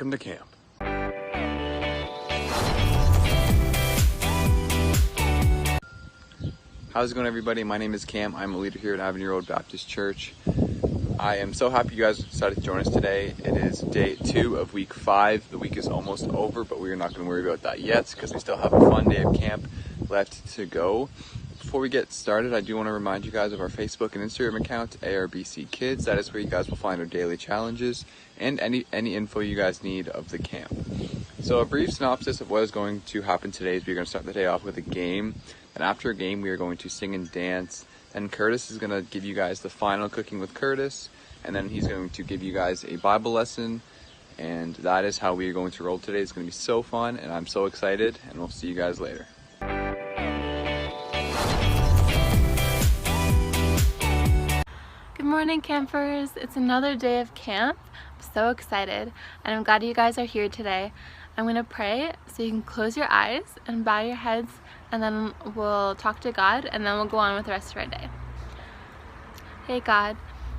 Welcome to camp. How's it going, everybody? My name is Cam. I'm a leader here at Avenue Road Baptist Church. I am so happy you guys decided to join us today. It is day 2 of week 5. The week is almost over, but we're not going to worry about that yet because we still have a fun day of camp left to go. Before we get started, I do want to remind you guys of our Facebook and Instagram account, ARBC Kids. That is where you guys will find our daily challenges and any info you guys need of the camp. So a brief synopsis of what is going to happen today is we're going to start the day off with a game. And after a game, we are going to sing and dance. Then Curtis is going to give you guys the final Cooking with Curtis. And then he's going to give you guys a Bible lesson. And that is how we are going to roll today. It's going to be so fun, and I'm so excited. And we'll see you guys later. Good morning, campers. It's another day of camp. I'm so excited, and I'm glad you guys are here today. I'm going to pray, so you can close your eyes and bow your heads, and then we'll talk to God, and then we'll go on with the rest of our day. Hey God,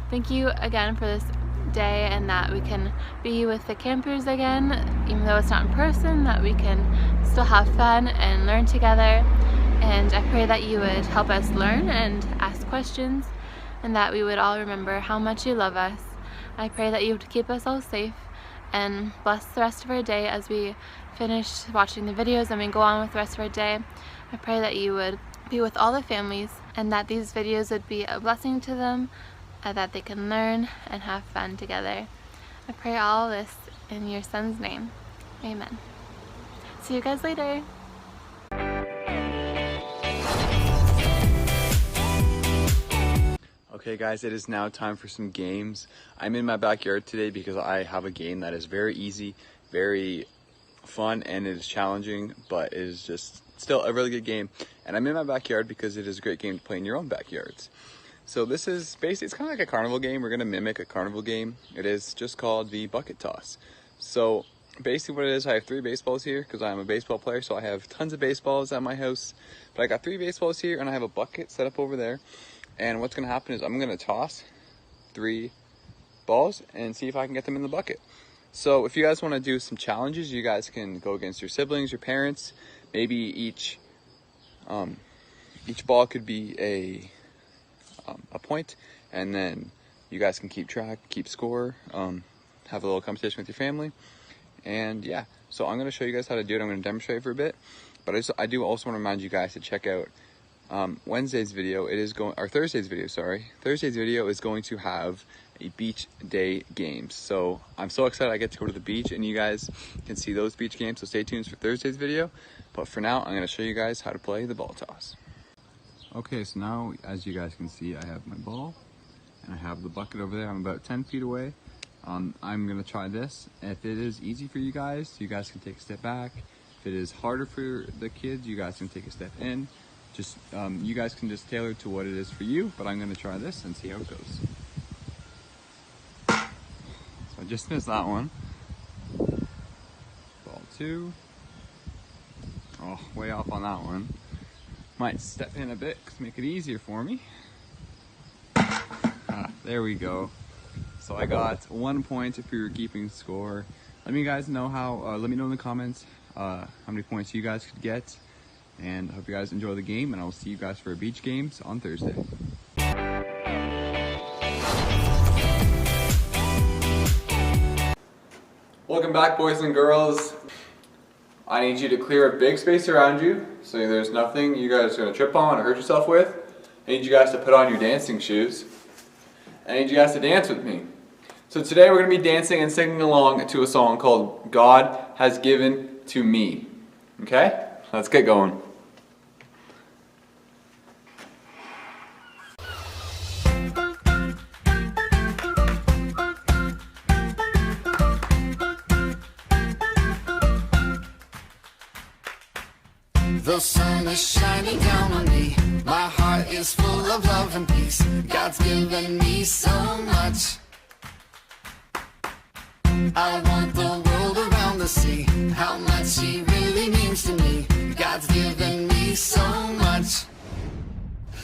thank you again for this day, and that we can be with the campers again, even though it's not in person, that we can still have fun and learn together. And I pray that you would help us learn and ask questions, and that we would all remember how much you love us. I pray that you would keep us all safe and bless the rest of our day as we finish watching the videos and we go on with the rest of our day. I pray that you would be with all the families, and that these videos would be a blessing to them, that they can learn and have fun together. I pray all this in your son's name. Amen. See you guys later. Okay guys, it is now time for some games. I'm in my backyard today because I have a game that is very easy, very fun, and it is challenging, but it is just still a really good game. And I'm in my backyard because it is a great game to play in your own backyards. So this is basically, it's kind of like a carnival game. We're gonna mimic a carnival game. It is just called the bucket toss. So basically what it is, I have 3 baseballs here because I'm a baseball player, so I have tons of baseballs at my house. But I got 3 baseballs here, and I have a bucket set up over there. And what's going to happen is I'm going to toss 3 balls and see if I can get them in the bucket. So if you guys want to do some challenges, you guys can go against your siblings, your parents. Maybe each ball could be a point, and then you guys can keep track, keep score, have a little competition with your family. And yeah, so I'm going to show you guys how to do it. I'm going to demonstrate for a bit, but I do also want to remind you guys to check out Wednesday's video. Thursday's video, sorry. Thursday's video is going to have a beach day games. So I'm so excited I get to go to the beach, and you guys can see those beach games. So stay tuned for Thursday's video. But for now, I'm going to show you guys how to play the ball toss. Okay, so now as you guys can see, I have my ball and I have the bucket over there. I'm about 10 feet away. I'm going to try this. If it is easy for you guys can take a step back. If it is harder for the kids, you guys can take a step in. Just you guys can just tailor to what it is for you, but I'm going to try this and see how it goes. So I just missed that one. Ball 2. Oh, way off on that one. Might step in a bit to make it easier for me. There we go. So I got 1 point if you were keeping score. Let me guys know let me know in the comments how many points you guys could get. And I hope you guys enjoy the game, and I will see you guys for beach games on Thursday. Welcome back, boys and girls. I need you to clear a big space around you so there's nothing you guys are going to trip on or hurt yourself with. I need you guys to put on your dancing shoes. I need you guys to dance with me. So today we're going to be dancing and singing along to a song called God Has Given to Me. Okay? Let's get going. The sun is shining down on me. My heart is full of love and peace. God's given me so much. I want the world around to see how much He really means to me. God's given me so much.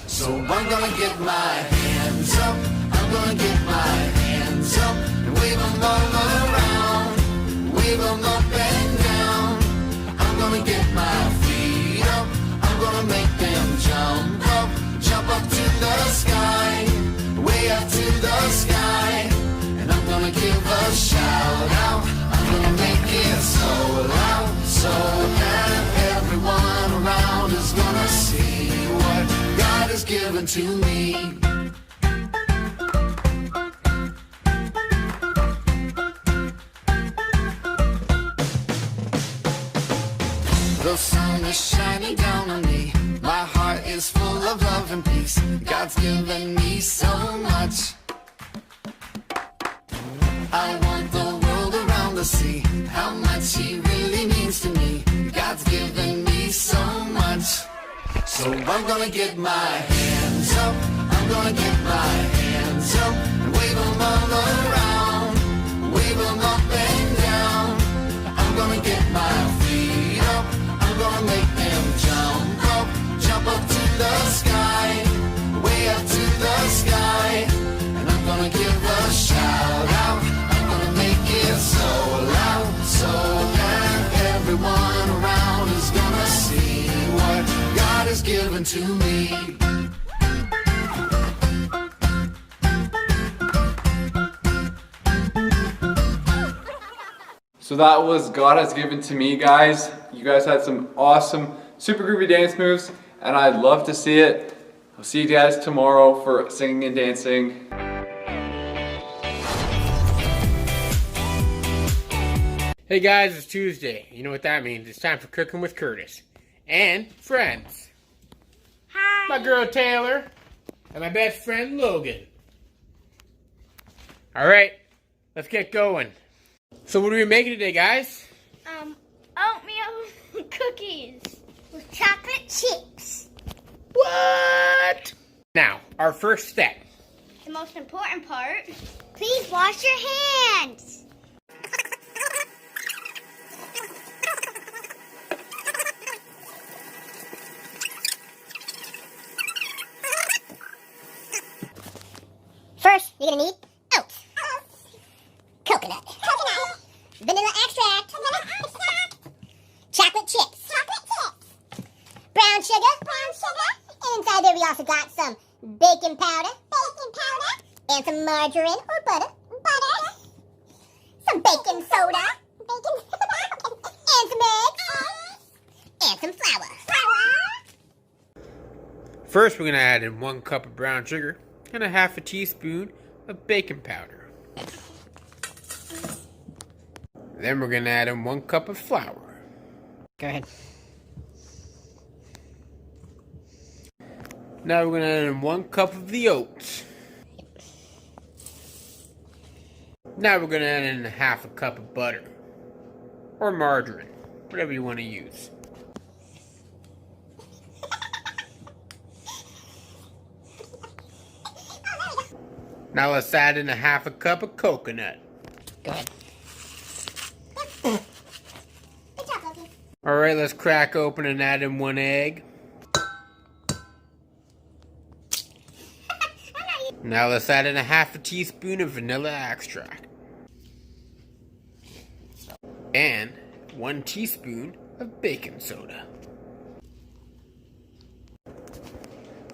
So I'm gonna get my hands up. I'm gonna get my hands up and wave them all around. Wave wave them up and down. I'm gonna get my feet up, I'm gonna make them jump up to the sky, way up to the sky. And I'm gonna give a shout out, I'm gonna make it so loud, so that everyone around is gonna see what God has given to me. The sun is shining down on me, my heart is full of love and peace. God's given me so much, I want the world around to see how much He really means to me. God's given me so much, so I'm gonna get my hands up, I'm gonna get my hands up, and wave them all around, wave them up and down. I'm gonna get my feet up, I'm gonna make them jump up to the sky, way up to the sky. And I'm gonna give a shout out, I'm gonna make it so loud, so that everyone around is gonna see what God has given to me. So that was God Has Given to Me, guys. You guys had some awesome, super groovy dance moves, and I'd love to see it. I'll see you guys tomorrow for singing and dancing. Hey guys, it's Tuesday. You know what that means. It's time for Cooking with Curtis. And friends. Hi. My girl Taylor. And my best friend Logan. Alright, let's get going. So what are we making today, guys? Oatmeal cookies with chocolate chips. What? Now, our first step. The most important part, please wash your hands. First, you're gonna need oats, coconut, vanilla extract, chocolate chips, brown sugar, and inside there we also got some baking powder, and some margarine or butter, some baking soda, and some eggs, and some flour. First, we're going to add in 1 cup of brown sugar and a half a teaspoon of baking powder. Then we're going to add in 1 cup of flour. Go ahead. Now we're going to add in 1 cup of the oats. Now we're going to add in half a cup of butter. Or margarine. Whatever you want to use. Now let's add in a half a cup of coconut. Go ahead. Alright, let's crack open and add in 1 egg. Now let's add in a half a teaspoon of vanilla extract. And 1 teaspoon of baking soda.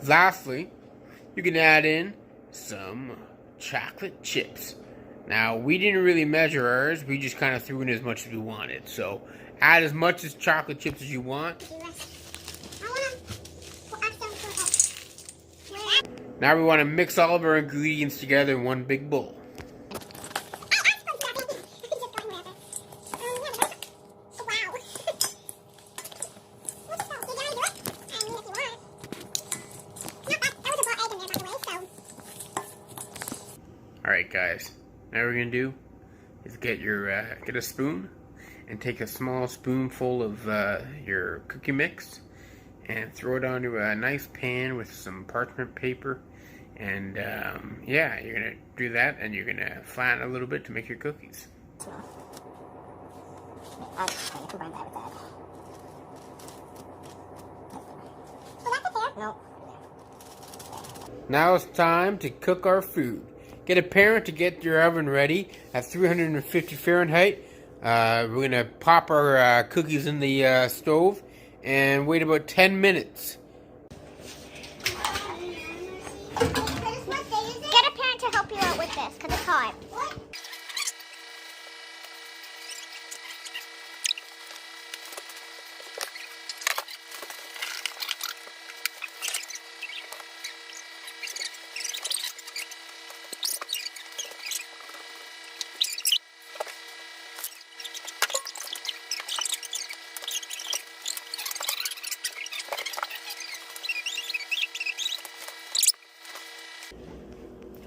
Lastly, you can add in some chocolate chips. Now, we didn't really measure ours, we just kind of threw in as much as we wanted. So, add as much as chocolate chips as you want. Now we want to mix all of our ingredients together in one big bowl. Alright guys, now what we're going to do is get a spoon and take a small spoonful of your cookie mix and throw it onto a nice pan with some parchment paper. And yeah, you're going to do that and you're going to flatten a little bit to make your cookies. Now it's time to cook our food. Get a parent to get your oven ready at 350 Fahrenheit We're going to pop our cookies in the stove and wait about 10 minutes. Get a parent to help you out with this, because it's hard.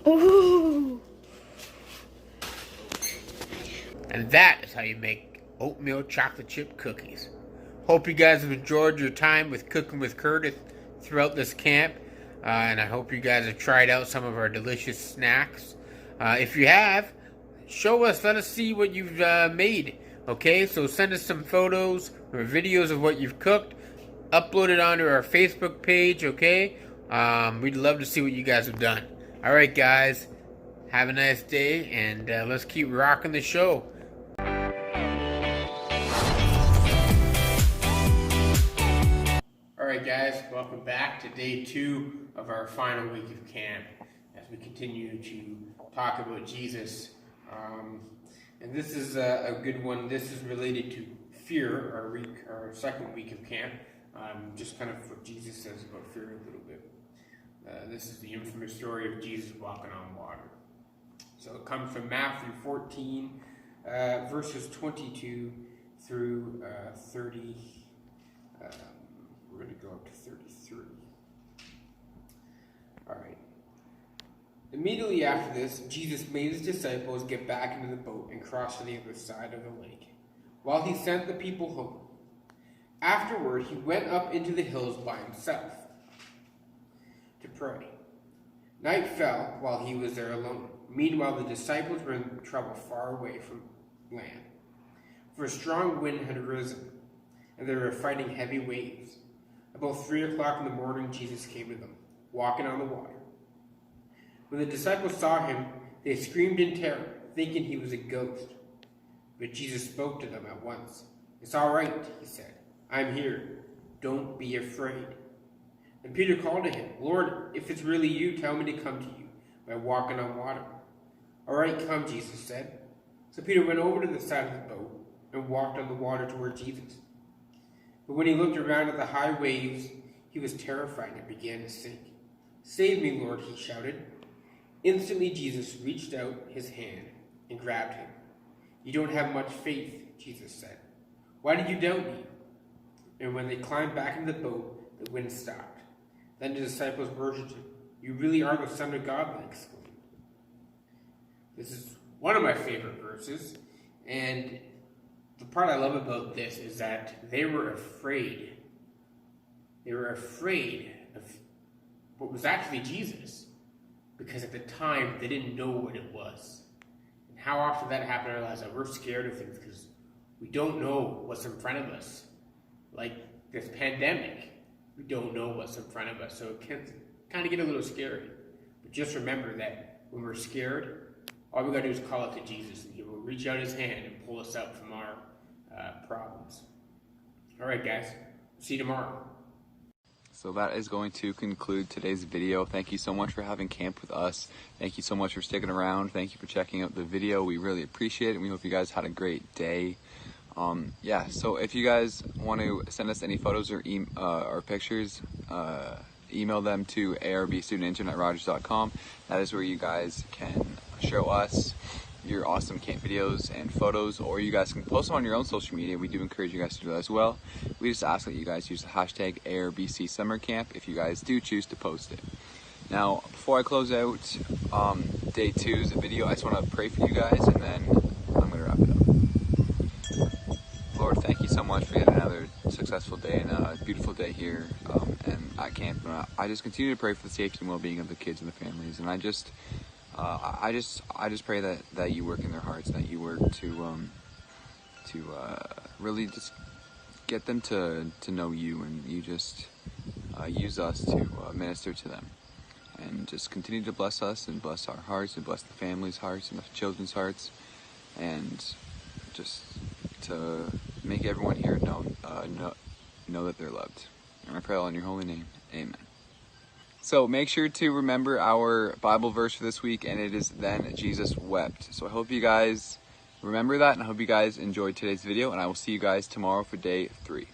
Ooh. And that is how you make oatmeal chocolate chip cookies. Hope you guys have enjoyed your time with Cooking with Curtis throughout this camp. And I hope you guys have tried out some of our delicious snacks. If you have, show us, let us see what you've made. Okay, so send us some photos or videos of what you've cooked. Upload it onto our Facebook page, okay? We'd love to see what you guys have done. All right, guys, have a nice day, and let's keep rocking the show. All right, guys, welcome back to day 2 of our final week of camp as we continue to talk about Jesus. And this is a good one. This is related to fear, our second week of camp. Just kind of what Jesus says about fear a little bit. This is the infamous story of Jesus walking on water. So it comes from Matthew 14, verses 22 through 30. We're going to go up to 33. All right. Immediately after this, Jesus made his disciples get back into the boat and cross to the other side of the lake, while he sent the people home. Afterward, he went up into the hills by himself to pray. Night fell while he was there alone. Meanwhile, the disciples were in trouble far away from land, for a strong wind had arisen, and they were fighting heavy waves. About 3 o'clock in the morning, Jesus came to them, walking on the water. When the disciples saw him, they screamed in terror, thinking he was a ghost. But Jesus spoke to them at once. "It's all right," he said. "I'm here. Don't be afraid." And Peter called to him, "Lord, if it's really you, tell me to come to you by walking on water." "All right, come," Jesus said. So Peter went over to the side of the boat and walked on the water toward Jesus. But when he looked around at the high waves, he was terrified and began to sink. "Save me, Lord," he shouted. Instantly Jesus reached out his hand and grabbed him. "You don't have much faith," Jesus said. "Why did you doubt me?" And when they climbed back into the boat, the wind stopped. Then the disciples worshipped him. "You really are the Son of God," they exclaimed. This is one of my favorite verses, and the part I love about this is that they were afraid. They were afraid of what was actually Jesus, because at the time they didn't know what it was. And how often that happens in our lives, that we're scared of things because we don't know what's in front of us. Like this pandemic, we don't know what's in front of us, so it can kind of get a little scary. But just remember that when we're scared, all we got to do is call out to Jesus, and he will reach out his hand and pull us out from our problems. All right, guys. See you tomorrow. So that is going to conclude today's video. Thank you so much for having camp with us. Thank you so much for sticking around. Thank you for checking out the video. We really appreciate it, and we hope you guys had a great day. Yeah, so if you guys want to send us any photos or pictures, email them to arbstudentintern@rogers.com. That is where you guys can show us your awesome camp videos and photos, or you guys can post them on your own social media. We do encourage you guys to do that as well. We just ask that you guys use the hashtag ARBC Summer Camp if you guys do choose to post it. Now, before I close out day 2's video, I just want to pray for you guys, and then I'm going to wrap it up. Lord, thank you so much for yet another successful day and a beautiful day here and at camp. I just continue to pray for the safety and well-being of the kids and the families, and I just pray that you work in their hearts, that you work to really just get them to know you, and you just use us to minister to them, and just continue to bless us and bless our hearts and bless the families' hearts and the children's hearts, and just to make everyone here know that they're loved. And I pray all in your holy name. Amen. So make sure to remember our Bible verse for this week, and it is, "Then Jesus wept." So I hope you guys remember that, and I hope you guys enjoyed today's video, and I will see you guys tomorrow for day 3.